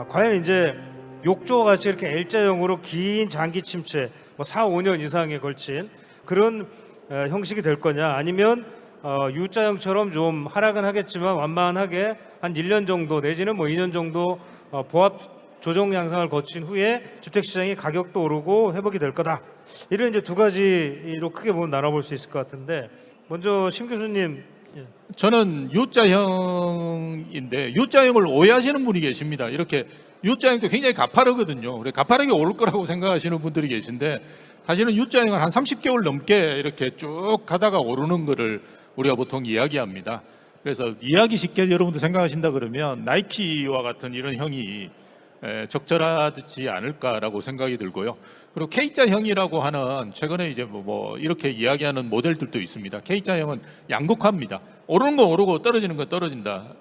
과연 이제 욕조와 같이 이렇게 L자형으로 긴 장기 침체, 뭐 4, 5년 이상에 걸친 그런 형식이 될 거냐, 아니면 U자형처럼 좀 하락은 하겠지만 완만하게 한 1년 정도 내지는 뭐 2년 정도 보합 조정 양상을 거친 후에 주택시장이 가격도 오르고 회복이 될 거다. 이런 이제 두 가지로 크게 보면 나눠볼 수 있을 것 같은데, 먼저 심 교수님. 저는 U자형인데 U자형을 오해하시는 분이 계십니다. 이렇게 U자형도 굉장히 가파르거든요. 그래 가파르게 오를 거라고 생각하시는 분들이 계신데, 사실은 U자형은 한 30개월 넘게 이렇게 쭉 가다가 오르는 거를 우리가 보통 이야기합니다. 그래서 이야기 쉽게 여러분들 생각하신다 그러면 나이키와 같은 이런 형이 적절하지 않을까라고 생각이 들고요. 그리고 K자형이라고 하는 최근에 이제 뭐 이렇게 이야기하는 모델들도 있습니다. K자형은 양극화입니다. 오르는 건 오르고 떨어지는 건 떨어진다.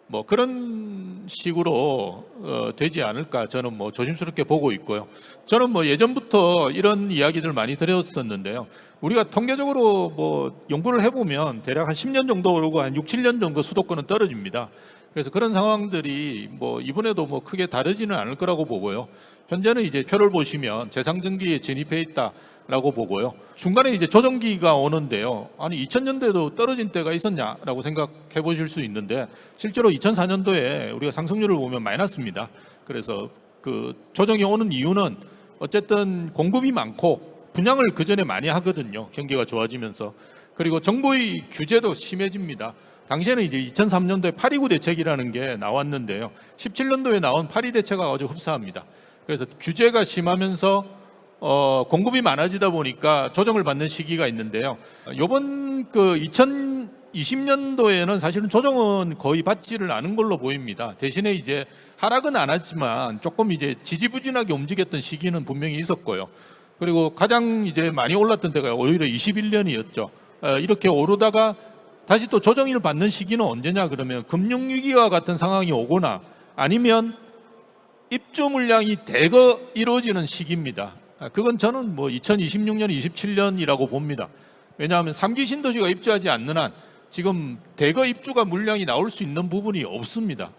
뭐 그런 식으로 되지 않을까 저는 뭐 조심스럽게 보고 있고요. 저는 뭐 예전부터 이런 이야기들 많이 드렸었는데요. 우리가 통계적으로 뭐 연구를 해보면 대략 한 10년 정도 오르고 한 6, 7년 정도 수도권은 떨어집니다. 그래서 그런 상황들이 뭐 이번에도 뭐 크게 다르지는 않을 거라고 보고요. 현재는 이제 표를 보시면 재상승기에 진입해 있다라고 보고요. 중간에 이제 조정기가 오는데요. 아니 2000년대에도 떨어진 때가 있었냐라고 생각해 보실 수 있는데, 실제로 2004년도에 우리가 상승률을 보면 마이너스입니다. 그래서 그 조정이 오는 이유는 어쨌든 공급이 많고 분양을 그 전에 많이 하거든요. 경기가 좋아지면서. 그리고 정부의 규제도 심해집니다. 당시에는 이제 2003년도에 829 대책이라는 게 나왔는데요. 17년도에 나온 8.2 대책과 아주 흡사합니다. 그래서 규제가 심하면서 공급이 많아지다 보니까 조정을 받는 시기가 있는데요. 이번 그 2020년도에는 사실은 조정은 거의 받지를 않은 걸로 보입니다. 대신에 이제 하락은 안 하지만 조금 이제 지지부진하게 움직였던 시기는 분명히 있었고요. 그리고 가장 이제 많이 올랐던 때가 오히려 21년이었죠. 이렇게 오르다가 다시 또 조정을 받는 시기는 언제냐 그러면 금융위기와 같은 상황이 오거나 아니면 입주 물량이 대거 이루어지는 시기입니다. 그건 저는 뭐 2026년, 27년이라고 봅니다. 왜냐하면 3기 신도시가 입주하지 않는 한 지금 대거 입주가 물량이 나올 수 있는 부분이 없습니다.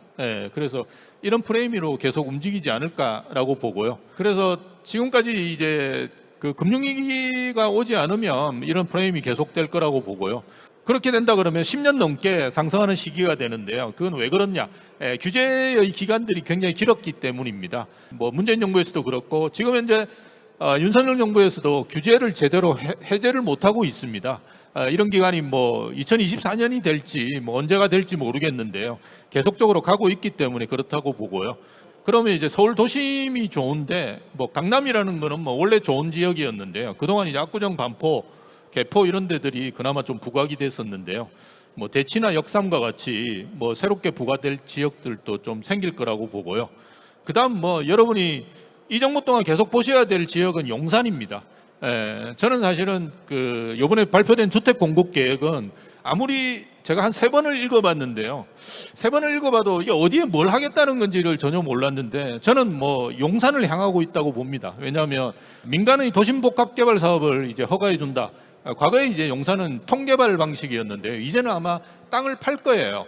그래서 이런 프레임으로 계속 움직이지 않을까라고 보고요. 그래서 지금까지 이제 그 금융위기가 오지 않으면 이런 프레임이 계속될 거라고 보고요. 그렇게 된다 그러면 10년 넘게 상승하는 시기가 되는데요. 그건 왜 그렇냐? 규제의 기간들이 굉장히 길었기 때문입니다. 뭐 문재인 정부에서도 그렇고 지금 현재 윤석열 정부에서도 규제를 제대로 해제를 못하고 있습니다. 이런 기간이 뭐 2024년이 될지 뭐 언제가 될지 모르겠는데요. 계속적으로 가고 있기 때문에 그렇다고 보고요. 그러면 이제 서울 도심이 좋은데 뭐 강남이라는 거는 뭐 원래 좋은 지역이었는데요. 그동안 이제 압구정, 반포, 개포 이런 데들이 그나마 좀 부각이 됐었는데요. 뭐 대치나 역삼과 같이 뭐 새롭게 부과될 지역들도 좀 생길 거라고 보고요. 그다음 뭐 여러분이 이 정부 동안 계속 보셔야 될 지역은 용산입니다. 저는 사실은 그 이번에 발표된 주택 공급 계획은 아무리 제가 한 3번을 읽어봤는데요. 3번을 읽어봐도 이게 어디에 뭘 하겠다는 건지를 전혀 몰랐는데 저는 뭐 용산을 향하고 있다고 봅니다. 왜냐하면 민간의 도심복합개발 사업을 이제 허가해 준다. 과거에 이제 용산은 통개발 방식이었는데요. 이제는 아마 땅을 팔 거예요.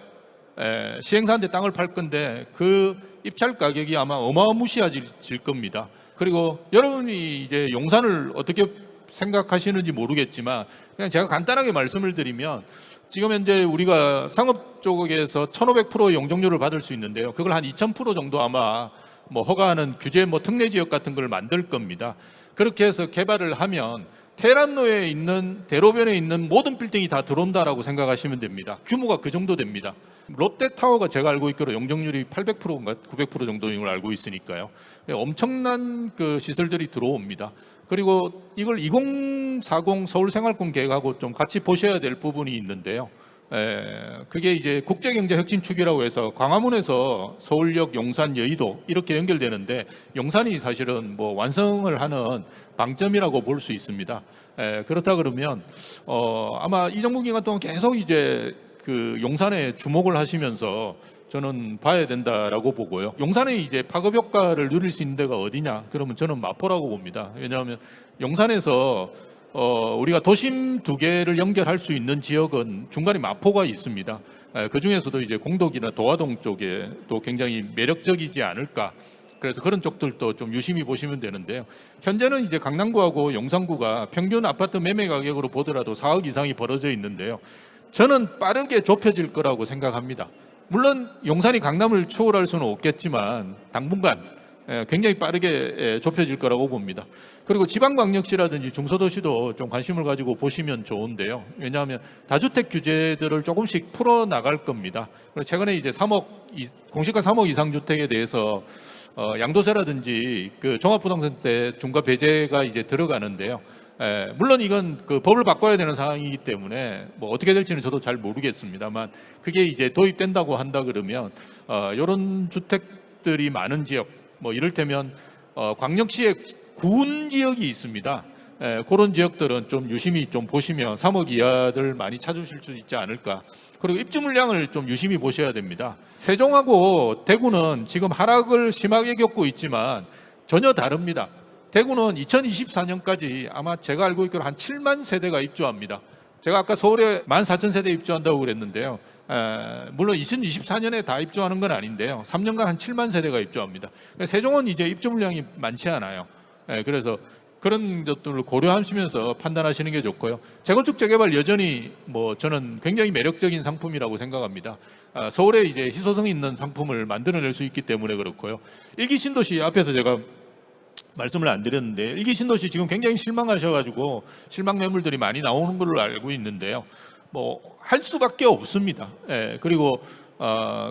시행사한테 땅을 팔 건데 그 입찰 가격이 아마 어마무시해질 겁니다. 그리고 여러분이 이제 용산을 어떻게 생각하시는지 모르겠지만 그냥 제가 간단하게 말씀을 드리면 지금 현재 우리가 상업 쪽에서 1,500% 용적률을 받을 수 있는데요. 그걸 한 2,000% 정도 아마 뭐 허가하는 규제 뭐 특례 지역 같은 걸 만들 겁니다. 그렇게 해서 개발을 하면 테란로에 있는 대로변에 있는 모든 빌딩이 다 들어온다라고 생각하시면 됩니다. 규모가 그 정도 됩니다. 롯데타워가 제가 알고 있기로 용적률이 800%인가 900% 정도인 걸 알고 있으니까요. 엄청난 그 시설들이 들어옵니다. 그리고 이걸 2040 서울생활권 계획하고 좀 같이 보셔야 될 부분이 있는데요. 그게 이제 국제경제혁신축이라고 해서 광화문에서 서울역, 용산, 여의도 이렇게 연결되는데 용산이 사실은 뭐 완성을 하는 방점이라고 볼 수 있습니다. 그렇다 그러면 아마 이 정부 기간 동안 계속 이제 그 용산에 주목을 하시면서 저는 봐야 된다라고 보고요. 용산에 이제 파급 효과를 누릴 수 있는 데가 어디냐? 그러면 저는 마포라고 봅니다. 왜냐하면 용산에서 우리가 도심 2개를 연결할 수 있는 지역은 중간에 마포가 있습니다. 그 중에서도 이제 공덕이나 도화동 쪽에 또 굉장히 매력적이지 않을까. 그래서 그런 쪽들도 좀 유심히 보시면 되는데요. 현재는 이제 강남구하고 용산구가 평균 아파트 매매 가격으로 보더라도 4억 이상이 벌어져 있는데요. 저는 빠르게 좁혀질 거라고 생각합니다. 물론 용산이 강남을 추월할 수는 없겠지만 당분간 굉장히 빠르게 좁혀질 거라고 봅니다. 그리고 지방광역시라든지 중소도시도 좀 관심을 가지고 보시면 좋은데요. 왜냐하면 다주택 규제들을 조금씩 풀어 나갈 겁니다. 그리고 최근에 이제 공시가 3억 이상 주택에 대해서 양도세라든지 그 종합부동산세 중과 배제가 이제 들어가는데요. 물론 이건 그 법을 바꿔야 되는 상황이기 때문에 뭐 어떻게 될지는 저도 잘 모르겠습니다만 그게 이제 도입된다고 한다 그러면 이런 주택들이 많은 지역 뭐 이를테면 광역시의 군 지역이 있습니다. 그런 지역들은 좀 유심히 좀 보시면 3억 이하들 많이 찾으실 수 있지 않을까. 그리고 입주 물량을 좀 유심히 보셔야 됩니다. 세종하고 대구는 지금 하락을 심하게 겪고 있지만 전혀 다릅니다. 대구는 2024년까지 아마 제가 알고 있기로 한 7만 세대가 입주합니다. 제가 아까 서울에 14,000세대 입주한다고 그랬는데요. 물론 2024년에 다 입주하는 건 아닌데요. 3년간 한 7만 세대가 입주합니다. 세종은 이제 입주 물량이 많지 않아요. 그래서 그런 것들을 고려하시면서 판단하시는 게 좋고요. 재건축 재개발 여전히 뭐 저는 굉장히 매력적인 상품이라고 생각합니다. 서울에 이제 희소성이 있는 상품을 만들어낼 수 있기 때문에 그렇고요. 일기 신도시 앞에서 제가 말씀을 안 드렸는데 일기 신도시 지금 굉장히 실망하셔가지고 실망 매물들이 많이 나오는 걸로 알고 있는데요. 뭐 할 수밖에 없습니다. 그리고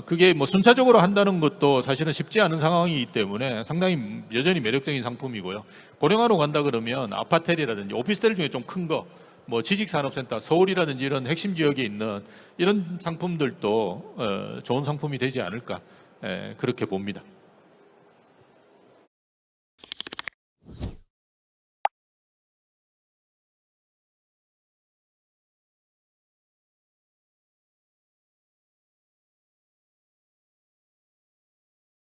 그게 뭐 순차적으로 한다는 것도 사실은 쉽지 않은 상황이기 때문에 상당히 여전히 매력적인 상품이고요. 고령화로 간다 그러면 아파텔이라든지 오피스텔 중에 좀 큰 거, 뭐 지식산업센터, 서울이라든지 이런 핵심 지역에 있는 이런 상품들도 좋은 상품이 되지 않을까 그렇게 봅니다.